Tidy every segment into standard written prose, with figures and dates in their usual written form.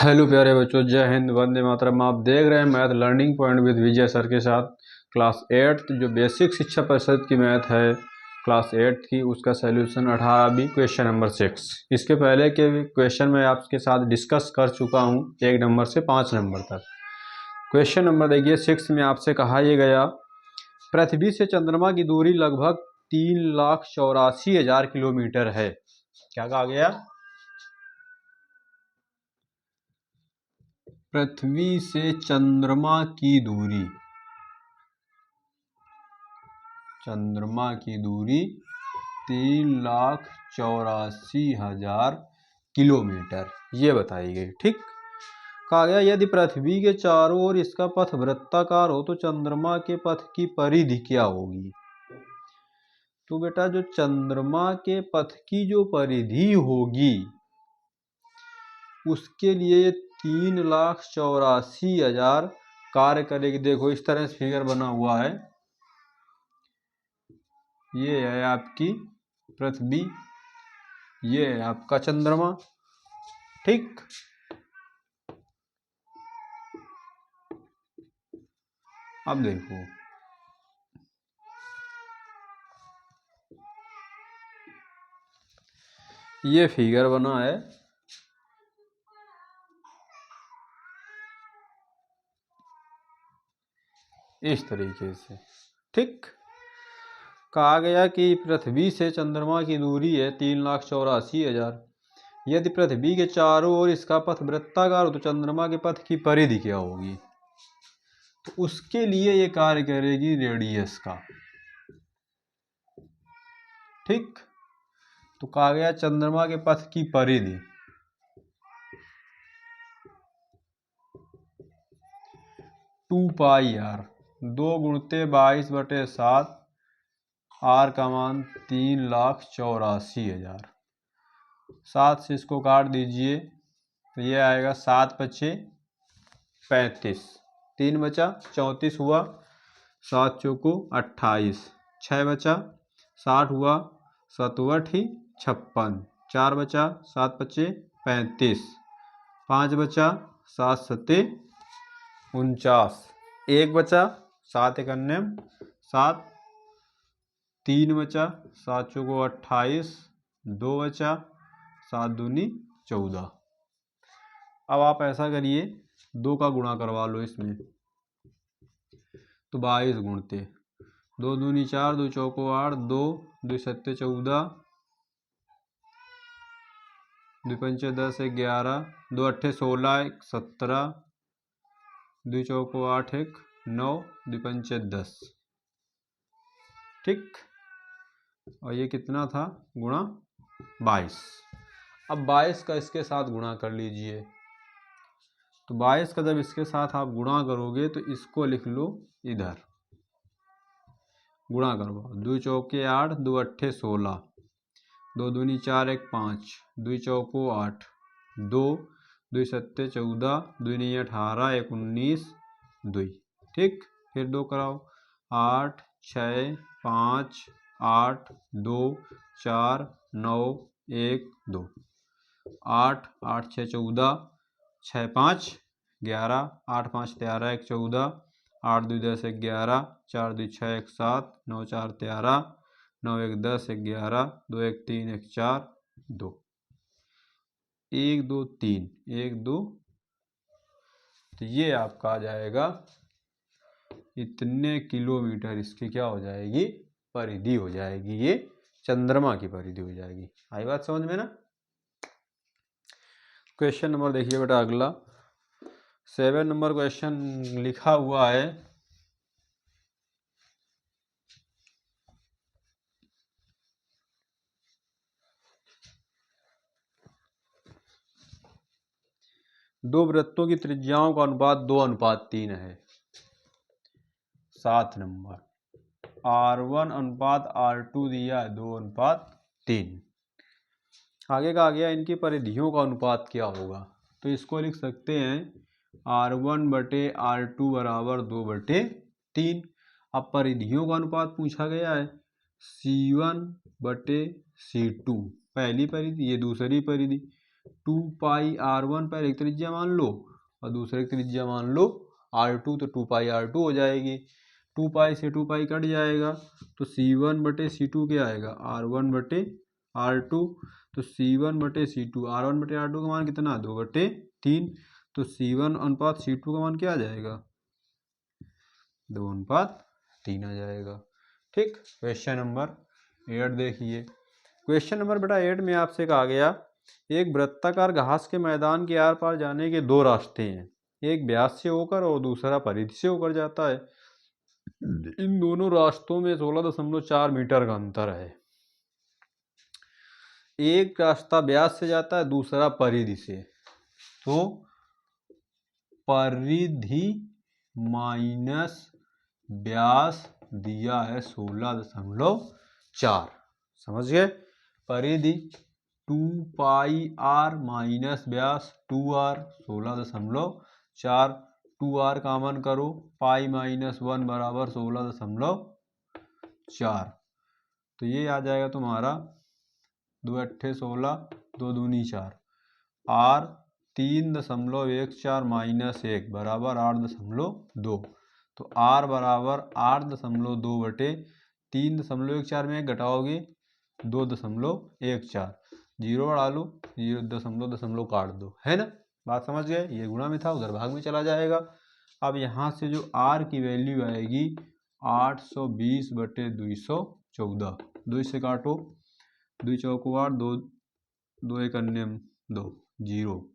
Hello प्यारे बच्चों, जय हिंद, वंदे मातरम। आप देख रहे हैं math learning point with Vijay sir के साथ। क्लास 8 जो बेसिक शिक्षा परिषद की मैथ है क्लास 8 की, उसका सॉल्यूशन 18 क्वेश्चन नंबर 6। इसके पहले के क्वेश्चन में आपके साथ डिस्कस कर चुका हूं 1 नंबर से 5 नंबर तक। क्वेश्चन नंबर देखिए 6 में आपसे कहा यह गया, पृथ्वी से चंद्रमा की दूरी लगभग 3,84,000 किलोमीटर है। क्या कहा गया? पृथ्वी से चंद्रमा की दूरी 3,84,000 किलोमीटर ये बताई गई। ठीक, कहा गया यदि पृथ्वी के चारों ओर इसका पथ वृत्ताकार हो तो चंद्रमा के पथ की परिधि क्या होगी? तो बेटा जो चंद्रमा के पथ की जो परिधि होगी उसके लिए 3,84,000 कार्य करेगी। देखो इस तरह से फिगर बना हुआ है, ये है आपकी पृथ्वी, ये है आपका चंद्रमा। ठीक, अब देखो ये फिगर बना है, इस तरीके से। ठीक, कहा गया कि पृथ्वी से चंद्रमा की दूरी है 3,84,000। यदि पृथ्वी के चारों ओर इसका पथ वृत्ताकार हो तो चंद्रमा के पथ की परिधि क्या होगी? तो उसके लिए ये कार्य करेगी रेडियस का। ठीक, तो कहा गया चंद्रमा के पथ की परिधि 2 पाई आर, 2 गुणित 22/7, आर का मान 3,84,000। 7 से इसको काट दीजिए तो ये आएगा 7 पचे 35, 3 बचा 34 हुआ, 7 चौको 28, 6 बचा 60 हुआ, 7 ही 56, 4 बचा 7 पचे 35, 5 बचा 7 सत्ते 49, 1 बचा 7 एक अन्य 7, 3 बचा 7 चौको 28, 2 बचा 7 दूनी 14। अब आप ऐसा करिए 2 का गुणा करवा लो इसमें, तो 22 गुणते 2 दूनी 4, 2 चौको 8, 2 2 सत्ते 14, 2 पंचे 10, 11, 2 अट्ठे 16, 17, 2 चौको 8, 1 9, 2 पंचे 10। ठीक, और ये कितना था गुणा 22। अब 22 का इसके साथ गुणा कर लीजिए, तो 22 का जब इसके साथ आप गुणा करोगे तो इसको लिख लो इधर, गुणा करवाओ। 2 चौके 8, 2 अट्ठे 16, 2 दूनी 4, 1 5, 2 चौको 8, 2 2 सत्ते 14, 2 नहीं 18, 1 19, 2। ठीक, फिर 2 कराओ, 8 6 5 8 2 4 9 1 2, 8 8 6 14, 6 5 11, 8 5 13, 1 14, 8 2 10 11, 4 2 6 1 7, 9 4 13, 9 1 10 11, 2 1 3 1 4 2, 1 2 3 1 2। तो ये आपका आ जाएगा इतने किलोमीटर, इसकी क्या हो जाएगी परिधि हो जाएगी, ये चंद्रमा की परिधि हो जाएगी। आई बात समझ में ना? क्वेश्चन नंबर देखिए बेटा अगला 7 नंबर क्वेश्चन लिखा हुआ है, दो वृत्तों की त्रिज्याओं का अनुपात 2:3 है। 7 नंबर R1 अनुपात R2 दिया है 2:3। आगे का आ गया इनकी परिधियों का अनुपात क्या होगा, तो इसको लिख सकते हैं R1/R2 बराबर 2/3। अब परिधियों का अनुपात पूछा गया है, C1/C2 पहली परिधि, ये दूसरी परिधि, 2πr1 पहले एक त्रिज्या मान लो और दूसरे की त्रिज्या मान लो r2, तो 2πr2 हो जाएगी। 2π से 2π कट जाएगा तो C1/C2 क्या आएगा, r1/r2। तो C1/C2, r1/r2 का मान कितना, 2/3। तो C1:C2 का मान क्या आ जाएगा, 2:3 आ जाएगा। ठीक, क्वेश्चन नंबर 8 देखिए। क्वेश्चन नंबर बेटा 8 में आपसे कहा गया एक वृत्ताकार घास के मैदान के आर पार जाने के दो रास्ते हैं, एक व्यास से होकर और दूसरा परिधि से होकर जाता है। इन दोनों रास्तों में 16.4 मीटर का अंतर है। एक रास्ता व्यास से जाता है, दूसरा परिधि से। तो परिधि माइनस व्यास दिया है 16.4, समझ गए। परिधि 2πr माइनस व्यास 2r 16.4, 2r कॉमन करो, पाई माइनस 1 बराबर 16.4। तो ये आ जाएगा तुम्हारा 2 अट्ठे 16, 2 दूनी 4, r 3.14 माइनस 1 बराबर 8.2। तो r बराबर 8.2 बटे 3.14 में घटाओगे 2.14, जीरो बढ़ा लो, 0.0 काट दो, है ना। बात समझ गए। ये गुणा में था, उधर भाग में चला जाएगा। अब यहाँ से जो r की वैल्यू आएगी 820/214, 2 से काटो, 2 चौको 8, 2 2 एक अन्य 2, जीरो,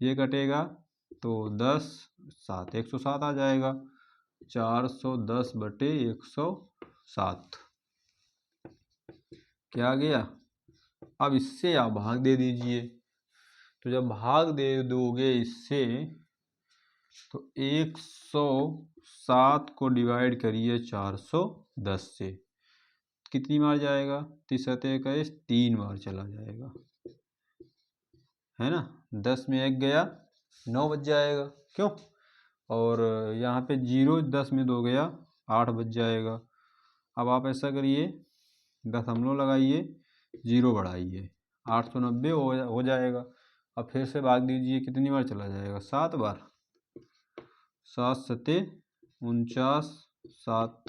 ये कटेगा तो 10 7 107 आ जाएगा, 410/107 क्या गया। अब इससे आप भाग दे दीजिए। तो जब भाग दे दोगे इससे तो 107 को डिवाइड करिए 410 से, कितनी बार जाएगा, 3 3 बार चला जाएगा, है ना। 10 में 1 गया, 9 बच जाएगा, क्यों। और यहाँ पे 0, 10 में 2 गया, 8 बच जाएगा। अब आप ऐसा करिए, दशमलव लगाइए, 0 बढ़ाइए, 890 हो जाएगा। अब फिर से भाग दीजिए, कितनी बार चला जाएगा, 7 बार, 7 सते 49, 7,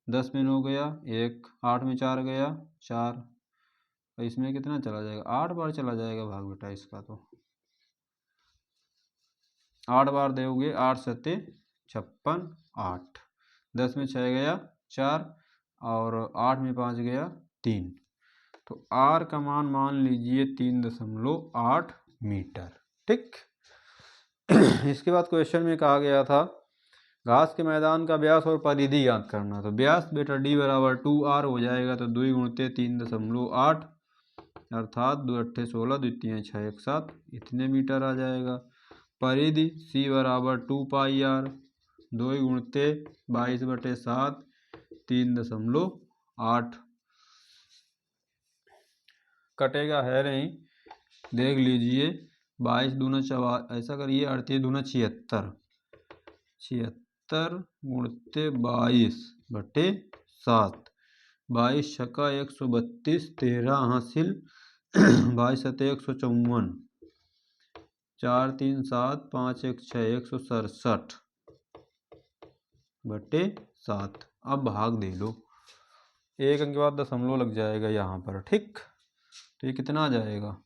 10 में 9 गया, 1, 8 में 4 गया, 4, और इसमें कितना चला जाएगा, 8 बार चला जाएगा भाग बेटा इसका। तो 8 बार दोगे, 8 सते 56, 8, 10 में 6 गया 4, और 8 में 5 गया 3। तो r का मान लीजिए 3.8 मीटर। ठीक। इसके बाद क्वेश्चन में कहा गया था घास के मैदान का व्यास और परिधि ज्ञात करना। तो व्यास बेटा d बराबर 2r हो जाएगा, तो 2 गुणित 3.8 अर्थात 2 अट्ठे 16, 2 तीन 6 1 7, इतने मीटर आ जाएगा। परिधि c बराबर 2πr, 2 गुणित 22/7, 3.8 कटेगा, है नहीं, देख लीजिए। 22 दूना 4, ऐसा करिए, 38 दूना 76, 76 गुणित 22/7, 22 छक्का 132, 13 हासिल, 22 सते 154, 4 3 7, 5 1 6, 167/7। अब भाग दे लो, एक अंक के बाद दशमलव लग जाएगा यहाँ पर। ठीक, तो ये कितना आ जाएगा,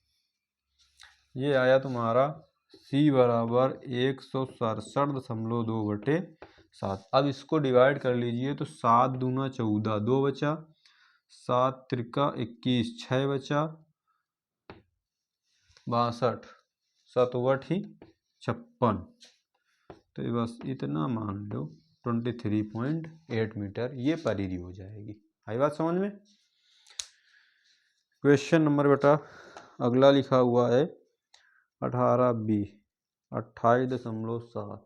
ये आया तुम्हारा c बराबर 167.2/7। अब इसको डिवाइड कर लीजिए, तो 7 दूना 14, 2 बचा, 7 त्रिका 21, 6 बचा, 62, 7 ही 56। तो ये बस इतना मान लो 23.8 मीटर ये परिधि हो जाएगी। आई बात समझ में। क्वेश्चन नंबर बेटा अगला लिखा हुआ है 18b, 28.7।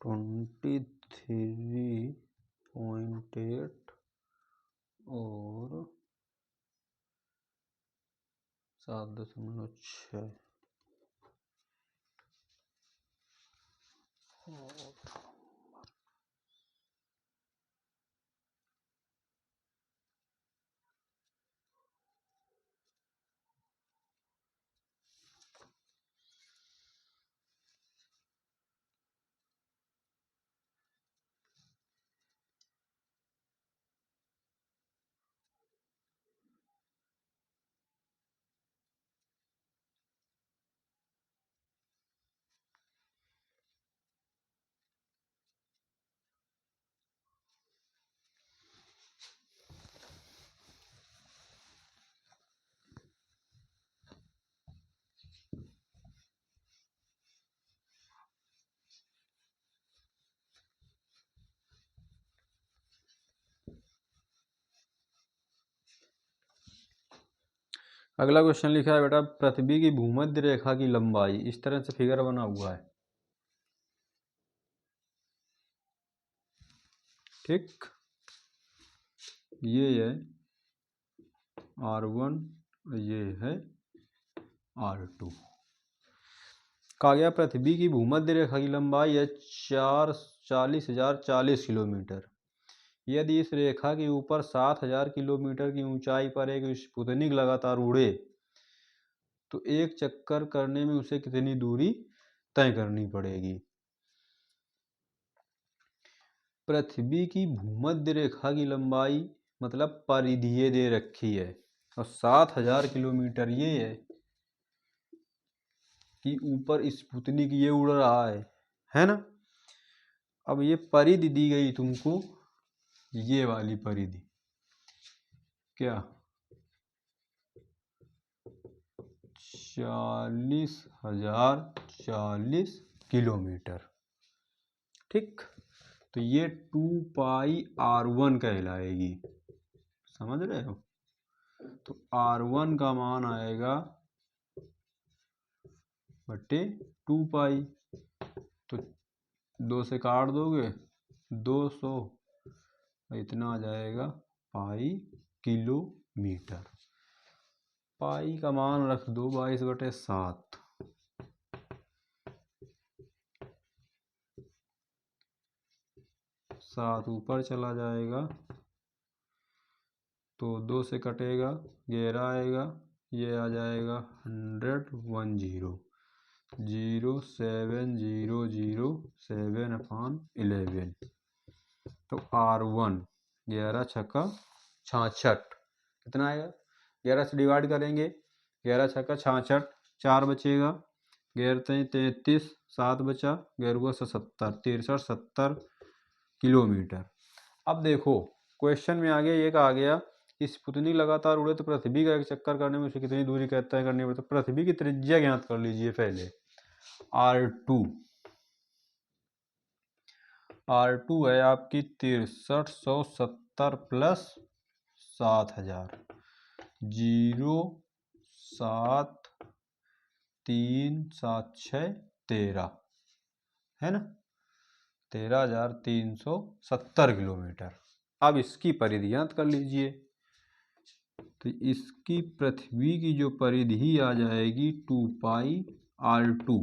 23.8 और 7.6 अगला क्वेश्चन लिखा है बेटा, पृथ्वी की भूमध्य रेखा की लंबाई, इस तरह से फिगर बना हुआ है। ठीक, ये है R1, ये है R2। कहा गया पृथ्वी की भूमध्य रेखा की लंबाई है 40,040 किलोमीटर। यदि इस रेखा के ऊपर 7,000 किलोमीटर की ऊंचाई पर एक स्पुतनिक लगातार उड़े तो एक चक्कर करने में उसे कितनी दूरी तय करनी पड़ेगी। पृथ्वी की भूमध्य रेखा की लंबाई मतलब परिधीय दे रखी है और 7,000 किलोमीटर ये है कि ऊपर स्पुतनिक ये उड़ रहा है ना। अब ये परिधि दी गई तुमको, ये वाली परिधि क्या 40,040 किलोमीटर। ठीक, तो ये 2πr1 कहलाएगी, समझ रहे हो। तो R1 का मान आएगा बटे 2π, तो 2 से काट दोगे 200, इतना आ जाएगा पाई किलोमीटर। पाई का मान रख दो 22/7। 7 ऊपर चला जाएगा तो 2 से कटेगा 11 आएगा, ये आ जाएगा 100 07,007/11। तो R1 11 छक्का 66, कितना आएगा 11 से डिवाइड करेंगे, 11 छक्का 66, 4 बचेगा, 11 33, 7 बचा, 11 70, 63-70 किलोमीटर। अब देखो क्वेश्चन में आगे ये कहा गया स्पुतनिक लगातार उड़े तो पृथ्वी का एक चक्कर करने में उसे कितनी दूरी तय करनी पड़ती। तो पृथ्वी की त्रिज्या ज्ञात कर लीजिए पहले। R2 है आपकी 6370 प्लस 7,000, 07376 है ना, 13,370 किलोमीटर। अब इसकी परिधि ज्ञात कर लीजिए। तो इसकी पृथ्वी की जो परिधि आ जाएगी 2πr2,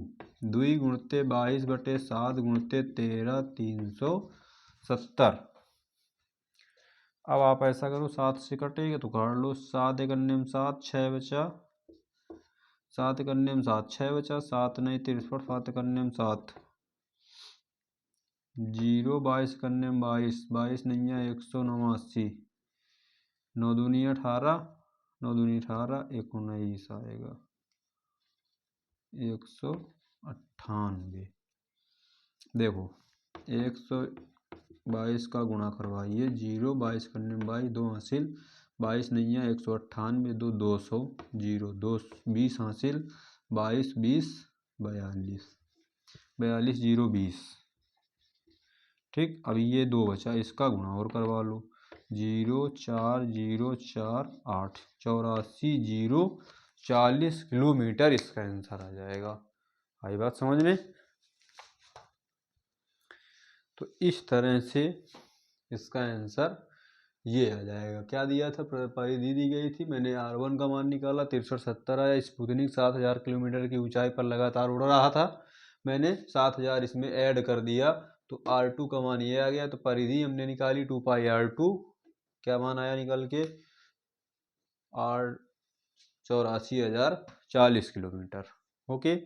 2 गुणित 22/7 गुणित 13,370। अब आप ऐसा करो 7 से कटेगा तो काट लो, 7 एक अन्य में 7, 6 बचा, 7 एक अन्य में 7, 6 बचा, 7 नहीं 63, 7 एक अन्य में 7, 0 22 एक अन्य में 22, 22 नहीं है 189, 9 दूनी 18, 9 दूनी 18, 19 आएगा 198। देखो 122 का गुणा करवाइए, 0 22 करने में 22, 2 हासिल, 22 नहीं है 198, 2 200, 0 2 20 हासिल, 22 20 42, 42 0 20। ठीक, अभी ये 2 बचा, इसका गुणा और करवा लो, 04048, 84,040 किलोमीटर इसका आंसर आ जाएगा। आई बात समझ में। तो इस तरह से इसका आंसर ये आ जाएगा। क्या दिया था, परिधि दी गई थी, मैंने R1 का मान निकाला 6370 आया। स्पुतनिक 7000 किलोमीटर की ऊंचाई पर लगातार उड़ रहा था, मैंने 7000 इसमें ऐड कर दिया तो R2 का मान ये आ गया। तो परिधि हमने निकाली 2πr2, क्या मान आया निकल के, 84,040 किलोमीटर। ओके,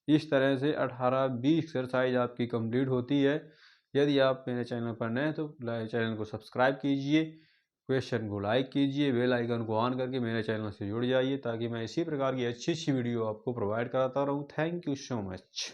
इस तरह से 18-20 एक्सरसाइज आपकी कंप्लीट होती है। यदि आप मेरे चैनल पर नए हैं तो चैनल को सब्सक्राइब कीजिए, क्वेश्चन को लाइक कीजिए, बेल आइकन को ऑन करके मेरे चैनल से जुड़ जाइए ताकि मैं इसी प्रकार की अच्छी अच्छी वीडियो आपको प्रोवाइड कराता रहूँ। Thank you so much.